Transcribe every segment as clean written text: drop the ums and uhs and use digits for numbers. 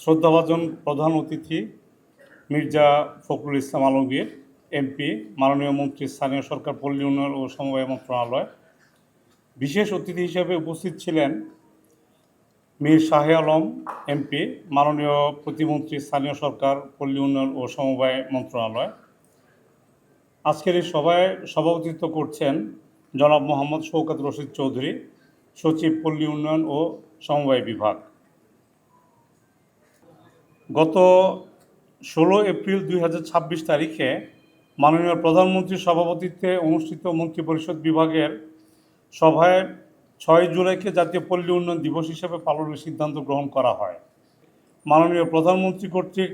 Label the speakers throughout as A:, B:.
A: শ্রদ্ধাভাজন প্রধান অতিথি মির্জা ফখরুল ইসলাম আলমগীর এমপি, মাননীয় মন্ত্রী, স্থানীয় সরকার, পল্লী উন্নয়ন ও সমবায় মন্ত্রণালয়। বিশেষ অতিথি হিসেবে উপস্থিত ছিলেন মীর শাহে আলম এমপি, মাননীয় প্রতিমন্ত্রী, স্থানীয় সরকার, পল্লী উন্নয়ন ও সমবায় মন্ত্রণালয়। আজকের এই সভায় সভাপতিত্ব করছেন জনাব মোহাম্মদ শওকত রশিদ চৌধুরী, সচিব, পল্লী উন্নয়ন ও সমবায় বিভাগ। গত 16 এপ্রিল 2026 তারিখে মাননীয় প্রধানমন্ত্রীর সভাপতিত্বে অনুষ্ঠিত মন্ত্রিপরিষদ বিভাগের সভায় 6 জুলাইকে জাতীয় পল্লী উন্নয়ন দিবস হিসেবে পালনের সিদ্ধান্ত গ্রহণ করা হয়। মাননীয় প্রধানমন্ত্রী কর্তৃক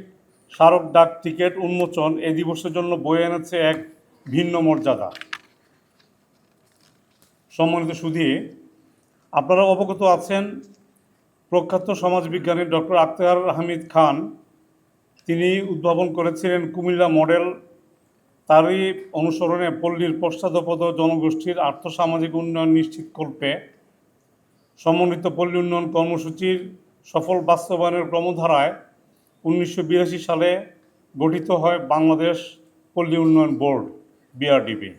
A: স্মারক ডাক টিকিট উন্মোচন এই দিবসের জন্য বয়ে এনেছে এক ভিন্ন মর্যাদা। সম্মানিত সুধী, আপনারা অবগত আছেন প্রখ্যাত সমাজবিজ্ঞানী ডক্টর আখতার হামিদ খান তিনি উদ্ভাবন করেছিলেন কুমিল্লা মডেল। তারই অনুসরণে পল্লীর পশ্চাৎপদ জনগোষ্ঠীর আর্থসামাজিক উন্নয়ন নিশ্চিতকল্পে সমন্বিত পল্লী উন্নয়ন কর্মসূচির সফল বাস্তবায়নের ক্রমধারায় 1982 সালে গঠিত হয় বাংলাদেশ পল্লী উন্নয়ন বোর্ড, বিআরডিবি।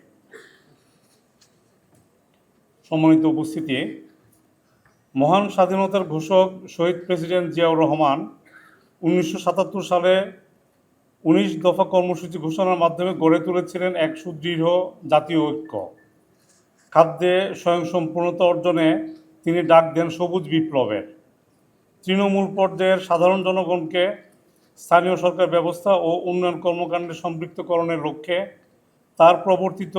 A: সম্মানিত উপস্থিতি, মহান স্বাধীনতার ঘোষক শহীদ প্রেসিডেন্ট জিয়াউর রহমান 1977 সালে 19 দফা কর্মসূচি ঘোষণার মাধ্যমে গড়ে তুলেছিলেন এক সুদৃঢ় জাতীয় ঐক্য। খাদ্যে স্বয়ংসম্পূর্ণতা অর্জনে তিনি ডাক দেন সবুজ বিপ্লবের। তৃণমূল পর্যায়ের সাধারণ জনগণকে স্থানীয় সরকার ব্যবস্থা ও উন্নয়ন কর্মকাণ্ডে সম্পৃক্তকরণের লক্ষ্যে তার প্রবর্তিত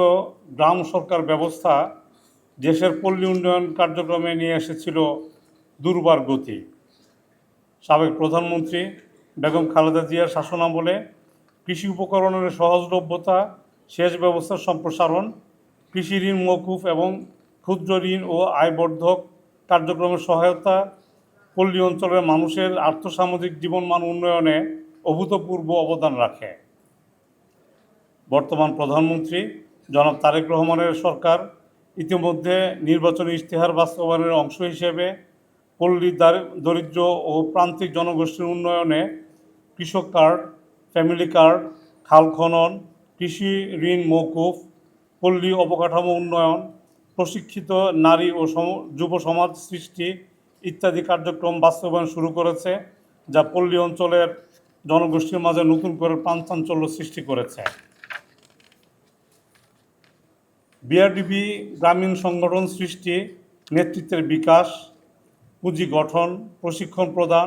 A: গ্রাম সরকার ব্যবস্থা দেশের পল্লী উন্নয়ন কার্যক্রমে নিয়ে এসেছিল দুর্বার গতি। সাবেক প্রধানমন্ত্রী বেগম খালেদা জিয়ার শাসনামলে কৃষি উপকরণের সহজলভ্যতা, সেচ ব্যবস্থার সম্প্রসারণ, কৃষি ঋণ মওকুফ এবং ক্ষুদ্র ঋণ ও আয়বর্ধক কার্যক্রমের সহায়তা পল্লী অঞ্চলের মানুষের আর্থসামাজিক জীবনমান উন্নয়নে অভূতপূর্ব অবদান রাখে। বর্তমান প্রধানমন্ত্রী জনাব তারেক রহমানের সরকার ইতিমধ্যে নির্বাচনী ইশতেহার বাস্তবায়নের অংশ হিসেবে পল্লী দরিদ্র ও প্রান্তিক জনগোষ্ঠীর উন্নয়নে কৃষক কার্ড, ফ্যামিলি কার্ড, খাল খনন, কৃষি ঋণ মওকুফ, পল্লী অবকাঠামো উন্নয়ন, প্রশিক্ষিত নারী ও যুব সমাজ সৃষ্টি ইত্যাদি কার্যক্রম বাস্তবায়ন শুরু করেছে, যা পল্লী অঞ্চলের জনগোষ্ঠীর মাঝে নতুন করে প্রাণচাঞ্চল্য সৃষ্টি করেছে। বিআরডিবি গ্রামীণ সংগঠন সৃষ্টি, নেতৃত্বের বিকাশ, পুঁজি গঠন, প্রশিক্ষণ প্রদান,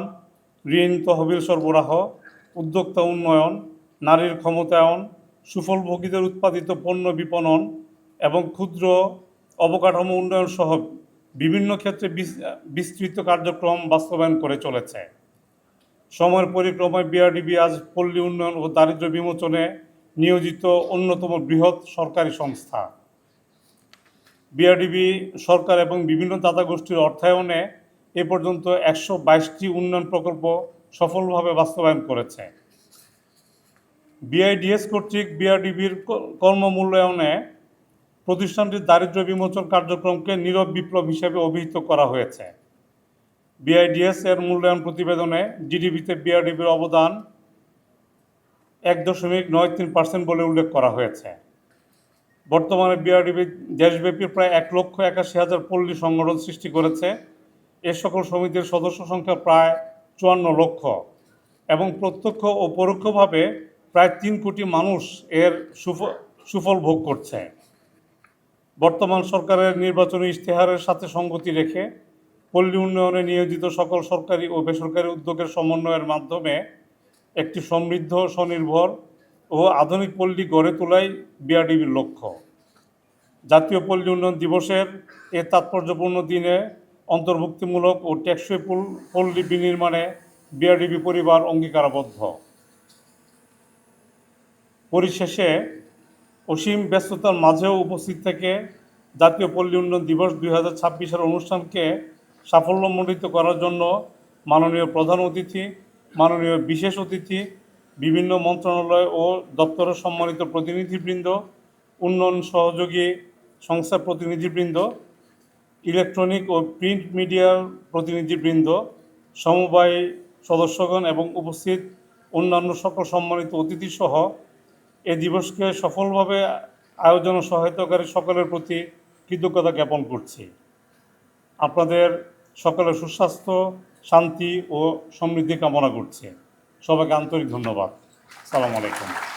A: ঋণ তহবিল সরবরাহ, উদ্যোক্তা উন্নয়ন, নারীর ক্ষমতায়ন, সুফলভোগীদের উৎপাদিত পণ্য বিপণন এবং ক্ষুদ্র অবকাঠামো উন্নয়ন সহ বিভিন্ন ক্ষেত্রে বিস্তৃত কার্যক্রম বাস্তবায়ন করে চলেছে। সময়ের পরিক্রমায় বিআরডিবি আজ পল্লী উন্নয়ন ও দারিদ্র্য বিমোচনে নিয়োজিত অন্যতম বৃহৎ সরকারি সংস্থা। বিআরডিবি সরকার এবং বিভিন্ন দাতা গোষ্ঠীর অর্থায়নে এ পর্যন্ত 122টি উন্নয়ন প্রকল্প সফলভাবে বাস্তবায়ন করেছে। বিআইডিএস কর্তৃক বিআরডিবির কর্মমূল্যায়নে প্রতিষ্ঠানটির দারিদ্র্য বিমোচন কার্যক্রমকে নীরব বিপ্লব হিসেবে অভিহিত করা হয়েছে। বিআইডিএস এর মূল্যায়ন প্রতিবেদনে জিডিপিতে বিআরডিবির অবদান 1.93% বলে উল্লেখ করা হয়েছে। বর্তমানে বিআরডিবি দেশব্যাপী প্রায় 1,81,000 পল্লী সংগঠন সৃষ্টি করেছে। এ সকল সমিতির সদস্য সংখ্যা প্রায় 54 লক্ষ এবং প্রত্যক্ষ ও পরোক্ষভাবে প্রায় 3 কোটি মানুষ এর সুফল ভোগ করছে। বর্তমান সরকারের নির্বাচনী ইশতেহারের সাথে সঙ্গতি রেখে পল্লী উন্নয়নে নিয়োজিত সকল সরকারি ও বেসরকারি উদ্যোগের সমন্বয়ের মাধ্যমে একটি সমৃদ্ধ, স্বনির্ভর ও আধুনিক পল্লী গড়ে তোলাই বিআরডিবির লক্ষ্য। জাতীয় পল্লী উন্নয়ন দিবসের এ তাৎপর্যপূর্ণ দিনে অন্তর্ভুক্তিমূলক ও টেকসই পল্লী বিনির্মাণে বিআরডিবি পরিবার অঙ্গীকারাবদ্ধ। পরিশেষে অসীম ব্যস্ততার মাঝেও উপস্থিত থেকে জাতীয় পল্লী উন্নয়ন দিবস 2026-এর অনুষ্ঠানকে সাফল্যমণ্ডিত করার জন্য মাননীয় প্রধান অতিথি, মাননীয় বিশেষ অতিথি, বিভিন্ন মন্ত্রণালয় ও দপ্তরের সম্মানিত প্রতিনিধিবৃন্দ, উন্নয়ন সহযোগী সংস্থার প্রতিনিধিবৃন্দ, ইলেকট্রনিক ও প্রিন্ট মিডিয়ার প্রতিনিধিবৃন্দ, সমবায় সদস্যগণ এবং উপস্থিত অন্যান্য সকল সম্মানিত অতিথিসহ এ দিবসকে সফলভাবে আয়োজন ও সহায়তাকারী সকলের প্রতি কৃতজ্ঞতা জ্ঞাপন করছি। আপনাদের সকলের সুস্বাস্থ্য, শান্তি ও সমৃদ্ধি কামনা করছি। সবাইকে আন্তরিক ধন্যবাদ। আসসালামু আলাইকুম।